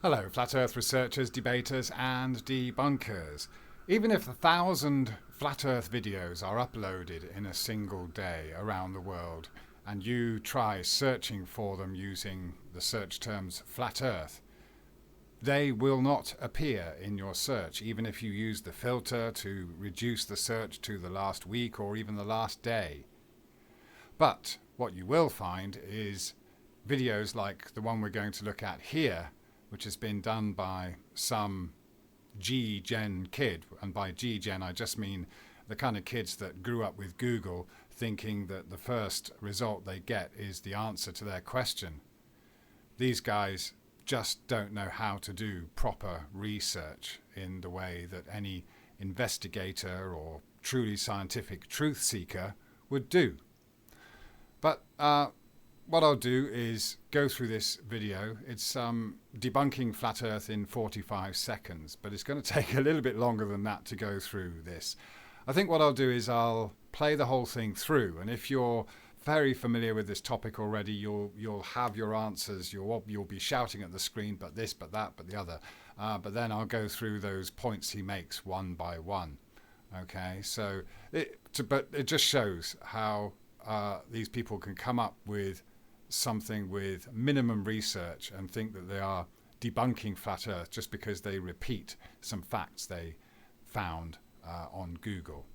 Hello, Flat Earth researchers, debaters and debunkers. Even if 1,000 Flat Earth videos are uploaded in a single day around the world, and you try searching for them using the search terms Flat Earth, they will not appear in your search, even if you use the filter to reduce the search to the last week or even the last day. But what you will find is videos like the one we're going to look at here, which has been done by some G-Gen kid. And by G-Gen, I just mean the kind of kids that grew up with Google thinking that the first result they get is the answer to their question. These guys just don't know how to do proper research in the way that any investigator or truly scientific truth seeker would do. But what I'll do is go through this video. It's debunking Flat Earth in 45 seconds, but it's going to take a little bit longer than that to go through this. I think what I'll do is I'll play the whole thing through, and if you're very familiar with this topic already, you'll have your answers. You'll be shouting at the screen, but this, but that, but the other. But then I'll go through those points he makes one by one. Okay, so but it just shows how these people can come up with something with minimum research and think that they are debunking Flat Earth just because they repeat some facts they found on Google.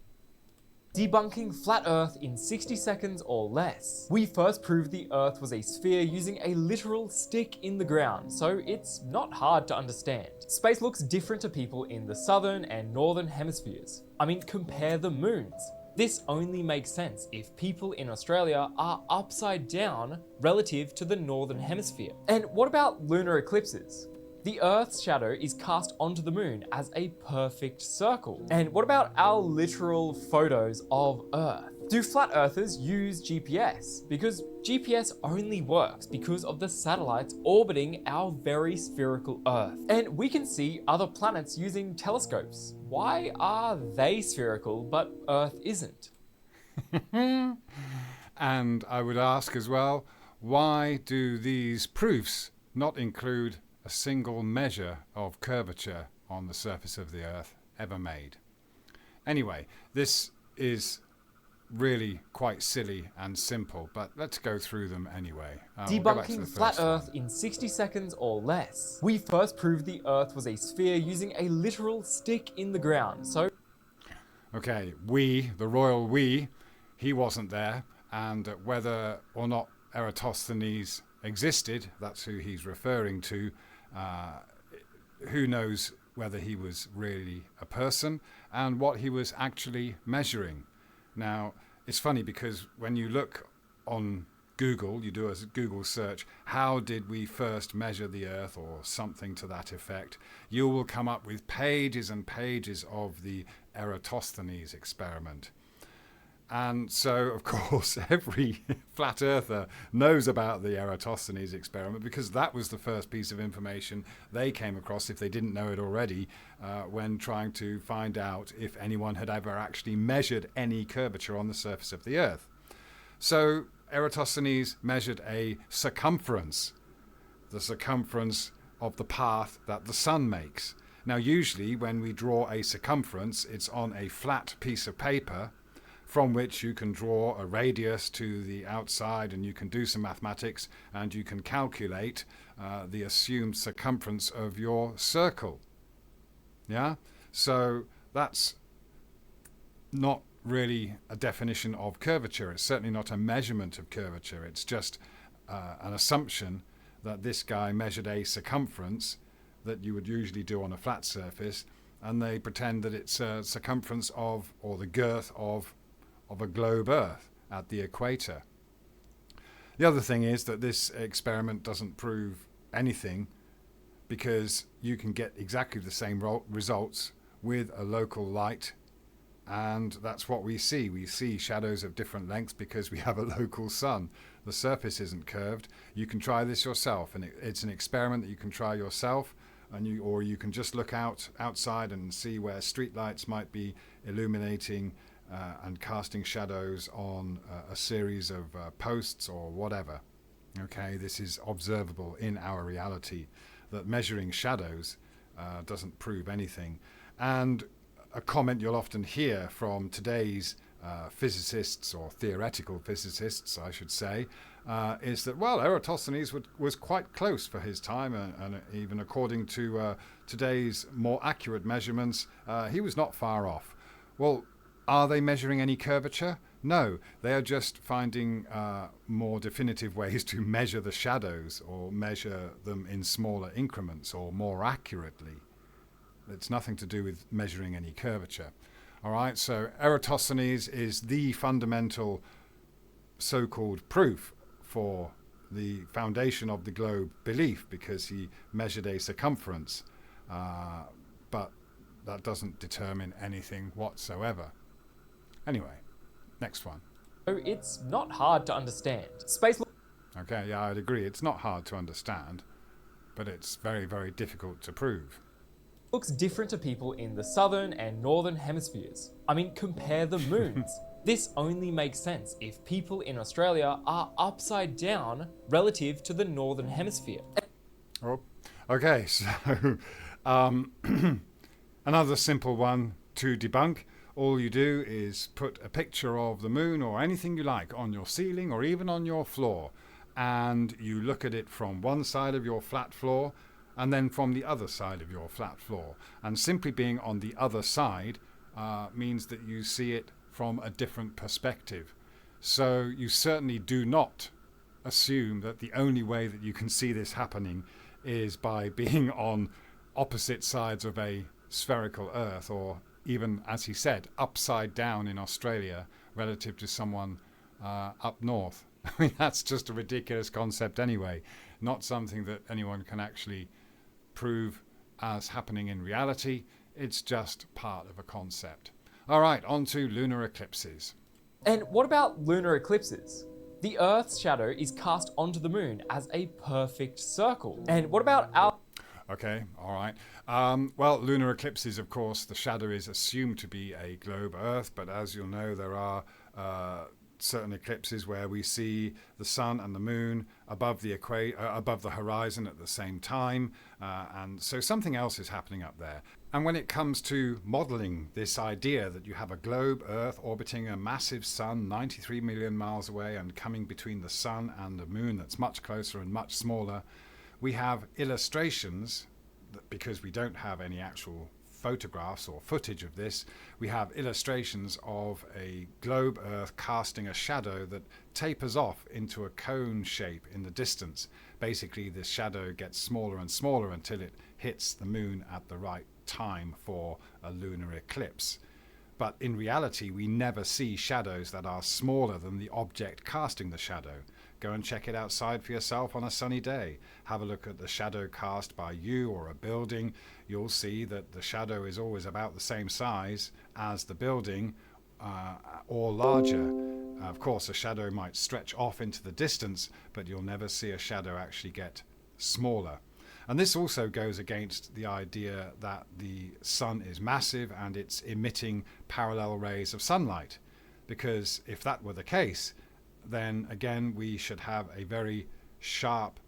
Debunking Flat Earth in 60 seconds or less. We first proved the Earth was a sphere using a literal stick in the ground, so it's not hard to understand. Space looks different to people in the southern and northern hemispheres. I mean, compare the moons. This only makes sense if people in Australia are upside down relative to the northern hemisphere. And what about lunar eclipses? The Earth's shadow is cast onto the moon as a perfect circle. And what about our literal photos of Earth? Do flat earthers use GPS? Because GPS only works because of the satellites orbiting our very spherical Earth. And we can see other planets using telescopes. Why are they spherical but Earth isn't? And I would ask as well, why do these proofs not include a single measure of curvature on the surface of the Earth ever made? Anyway, this is really quite silly and simple, but let's go through them anyway. Debunking Flat Earth in 60 seconds or less. We first proved the Earth was a sphere using a literal stick in the ground, so... Okay, we, the royal we, he wasn't there, and whether or not Eratosthenes existed, that's who he's referring to, who knows whether he was really a person and what he was actually measuring. Now, it's funny because when you look on Google, you do a Google search, how did we first measure the Earth or something to that effect, you will come up with pages and pages of the Eratosthenes experiment. And so, of course, every flat earther knows about the Eratosthenes experiment because that was the first piece of information they came across, if they didn't know it already, when trying to find out if anyone had ever actually measured any curvature on the surface of the Earth. So Eratosthenes measured a circumference, the circumference of the path that the sun makes. Now, usually when we draw a circumference, it's on a flat piece of paper from which you can draw a radius to the outside, and you can do some mathematics and you can calculate the assumed circumference of your circle. Yeah? So that's not really a definition of curvature. It's certainly not a measurement of curvature. It's just an assumption that this guy measured a circumference that you would usually do on a flat surface, and they pretend that it's a circumference of, or the girth of a globe Earth at the equator. The other thing is that this experiment doesn't prove anything because you can get exactly the same results with a local light, and that's what we see. We see shadows of different lengths because we have a local sun. The surface isn't curved. You can try this yourself, and it's an experiment that you can try yourself, or you can just look outside and see where streetlights might be illuminating and casting shadows on a series of posts or whatever. Okay, this is observable in our reality. that measuring shadows doesn't prove anything. And a comment you'll often hear from today's physicists, or theoretical physicists, I should say, is that, well, Eratosthenes was quite close for his time, and even according to today's more accurate measurements, he was not far off. Well, are they measuring any curvature? No, they are just finding more definitive ways to measure the shadows, or measure them in smaller increments or more accurately. It's nothing to do with measuring any curvature. All right, so Eratosthenes is the fundamental so-called proof for the foundation of the globe belief, because he measured a circumference, but that doesn't determine anything whatsoever. Anyway, next one. So it's not hard to understand. Space. Okay, yeah, I'd agree. It's not hard to understand, but it's very, very difficult to prove. Looks different to people in the southern and northern hemispheres. I mean, compare the moons. This only makes sense if people in Australia are upside down relative to the northern hemisphere. Oh, okay, so another simple one to debunk. All you do is put a picture of the moon or anything you like on your ceiling or even on your floor, and you look at it from one side of your flat floor and then from the other side of your flat floor. And simply being on the other side means that you see it from a different perspective. So you certainly do not assume that the only way that you can see this happening is by being on opposite sides of a spherical Earth, or even, as he said, upside down in Australia relative to someone up north. I mean, that's just a ridiculous concept anyway, not something that anyone can actually prove as happening in reality. It's just part of a concept. All right, on to lunar eclipses. And what about lunar eclipses? The Earth's shadow is cast onto the moon as a perfect circle. And what about our... Okay, all right. Well, lunar eclipses, of course, the shadow is assumed to be a globe Earth, but as you'll know, there are certain eclipses where we see the sun and the moon above the horizon at the same time, and so something else is happening up there. And when it comes to modeling this idea that you have a globe Earth orbiting a massive sun 93 million miles away and coming between the sun and the moon that's much closer and much smaller, we have illustrations, because we don't have any actual photographs or footage of this, we have illustrations of a globe Earth casting a shadow that tapers off into a cone shape in the distance. Basically, this shadow gets smaller and smaller until it hits the moon at the right time for a lunar eclipse. But in reality, we never see shadows that are smaller than the object casting the shadow. Go and check it outside for yourself on a sunny day. Have a look at the shadow cast by you or a building. You'll see that the shadow is always about the same size as the building, or larger. Of course, a shadow might stretch off into the distance, but you'll never see a shadow actually get smaller. And this also goes against the idea that the sun is massive and it's emitting parallel rays of sunlight. Because if that were the case, then again we should have a very sharp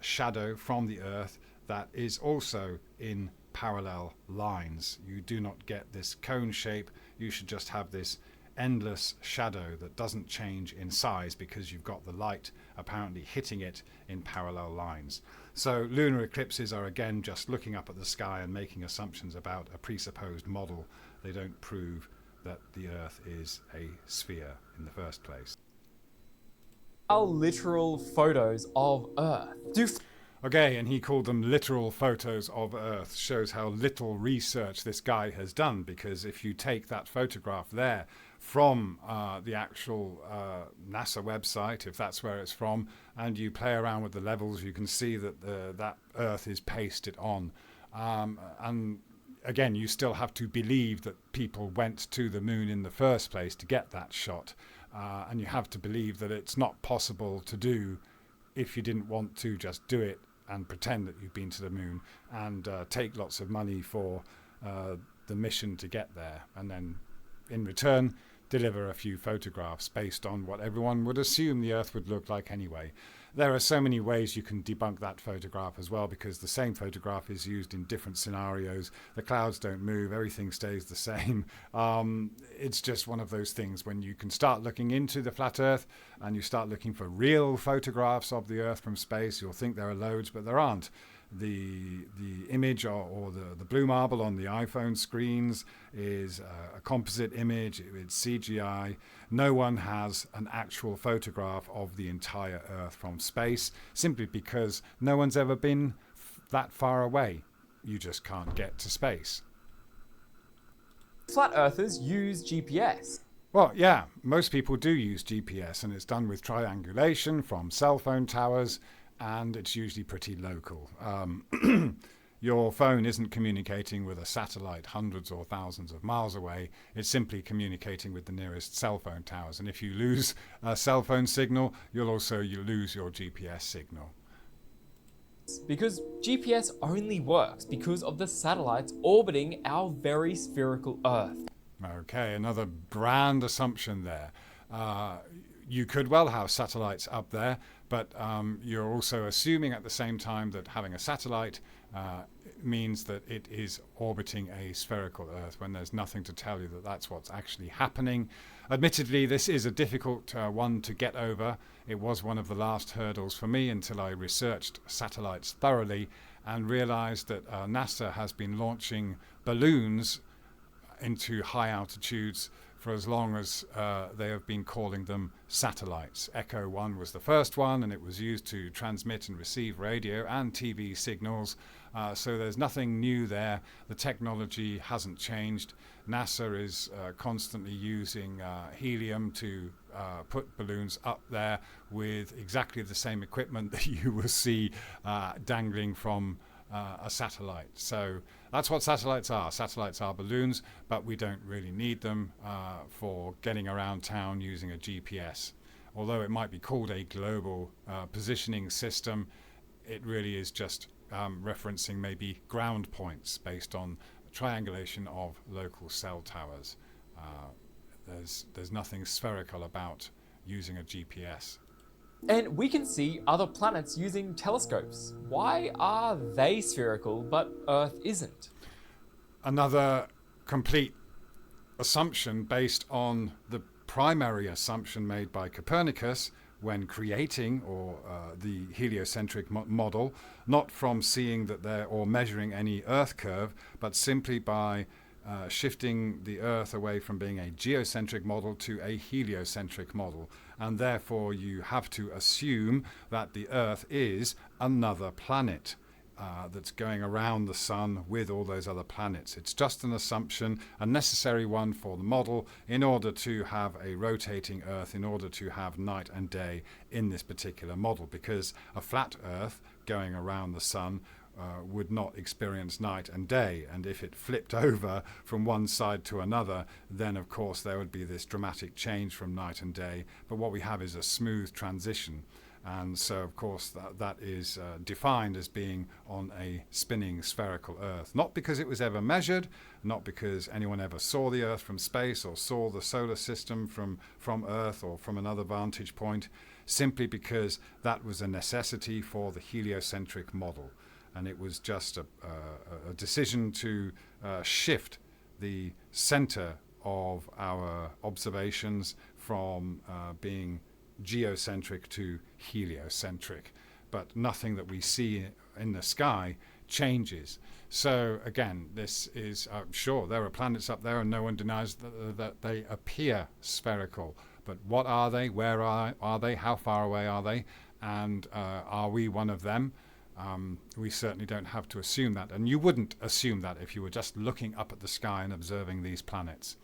shadow from the Earth that is also in parallel lines. You do not get this cone shape. You should just have this endless shadow that doesn't change in size because you've got the light apparently hitting it in parallel lines. So lunar eclipses are again just looking up at the sky and making assumptions about a presupposed model. They don't prove that the Earth is a sphere in the first place. Our literal photos of Earth. Okay, and he called them literal photos of Earth. Shows how little research this guy has done, because if you take that photograph there from the actual NASA website, if that's where it's from, and you play around with the levels, you can see that that Earth is pasted on. And again, you still have to believe that people went to the moon in the first place to get that shot. And you have to believe that it's not possible to do if you didn't want to just do it and pretend that you've been to the moon and take lots of money for the mission to get there, and then in return deliver a few photographs based on what everyone would assume the Earth would look like anyway. there are so many ways you can debunk that photograph as well, because the same photograph is used in different scenarios. The clouds don't move, everything stays the same. It's just one of those things when you can start looking into the flat Earth and you start looking for real photographs of the Earth from space, you'll think there are loads, but there aren't. The image or the blue marble on the iPhone screens is a composite image, it's CGI. No one has an actual photograph of the entire Earth from space, simply because no one's ever been that far away. You just can't get to space. Flat earthers use GPS. Well, yeah, most people do use GPS, and it's done with triangulation from cell phone towers, and it's usually pretty local. Your phone isn't communicating with a satellite hundreds or thousands of miles away. It's simply communicating with the nearest cell phone towers. And if you lose a cell phone signal, you lose your GPS signal. Because GPS only works because of the satellites orbiting our very spherical Earth. Okay, another grand assumption there. You could well have satellites up there, but you're also assuming at the same time that having a satellite means that it is orbiting a spherical Earth, when there's nothing to tell you that that's what's actually happening. Admittedly, this is a difficult one to get over. It was one of the last hurdles for me until I researched satellites thoroughly and realized that NASA has been launching balloons into high altitudes for as long as they have been calling them satellites. Echo 1 was the first one, and it was used to transmit and receive radio and TV signals. So there's nothing new there. The technology hasn't changed. NASA is constantly using helium to put balloons up there with exactly the same equipment that you will see dangling from a satellite. So that's what satellites are. Satellites are balloons, but we don't really need them for getting around town using a GPS. Although it might be called a global positioning system, it really is just referencing maybe ground points based on triangulation of local cell towers. There's nothing spherical about using a GPS. And we can see other planets using telescopes. Why are they spherical but Earth isn't? Another complete assumption based on the primary assumption made by Copernicus when creating the heliocentric model, not from seeing that or measuring any Earth curve, but simply by shifting the Earth away from being a geocentric model to a heliocentric model. And therefore you have to assume that the Earth is another planet that's going around the sun with all those other planets. It's just an assumption, a necessary one for the model in order to have a rotating Earth, in order to have night and day in this particular model, because a flat Earth going around the sun would not experience night and day, and if it flipped over from one side to another, then of course there would be this dramatic change from night and day. But what we have is a smooth transition, and so of course that is defined as being on a spinning spherical Earth, not because it was ever measured, not because anyone ever saw the Earth from space or saw the solar system from Earth or from another vantage point, simply because that was a necessity for the heliocentric model. And it was just a decision to shift the center of our observations from being geocentric to heliocentric. But nothing that we see in the sky changes. So again, this is, sure, there are planets up there and no one denies that they appear spherical. But what are they? Where are they? How far away are they? And are we one of them? We certainly don't have to assume that, and you wouldn't assume that if you were just looking up at the sky and observing these planets.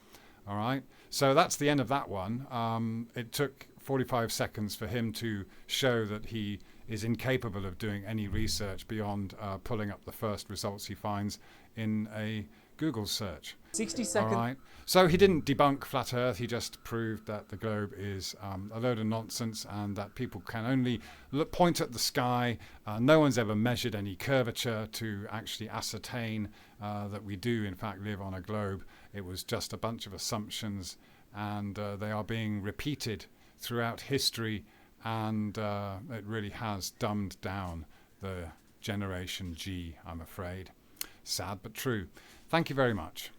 All right, so that's the end of that one. It took 45 seconds for him to show that he is incapable of doing any research beyond pulling up the first results he finds in a Google search. 60 seconds. All right. So he didn't debunk flat Earth, he just proved that the globe is a load of nonsense and that people can only point at the sky. No one's ever measured any curvature to actually ascertain that we do in fact live on a globe. It was just a bunch of assumptions, and they are being repeated throughout history and it really has dumbed down the Generation G, I'm afraid. Sad but true. Thank you very much.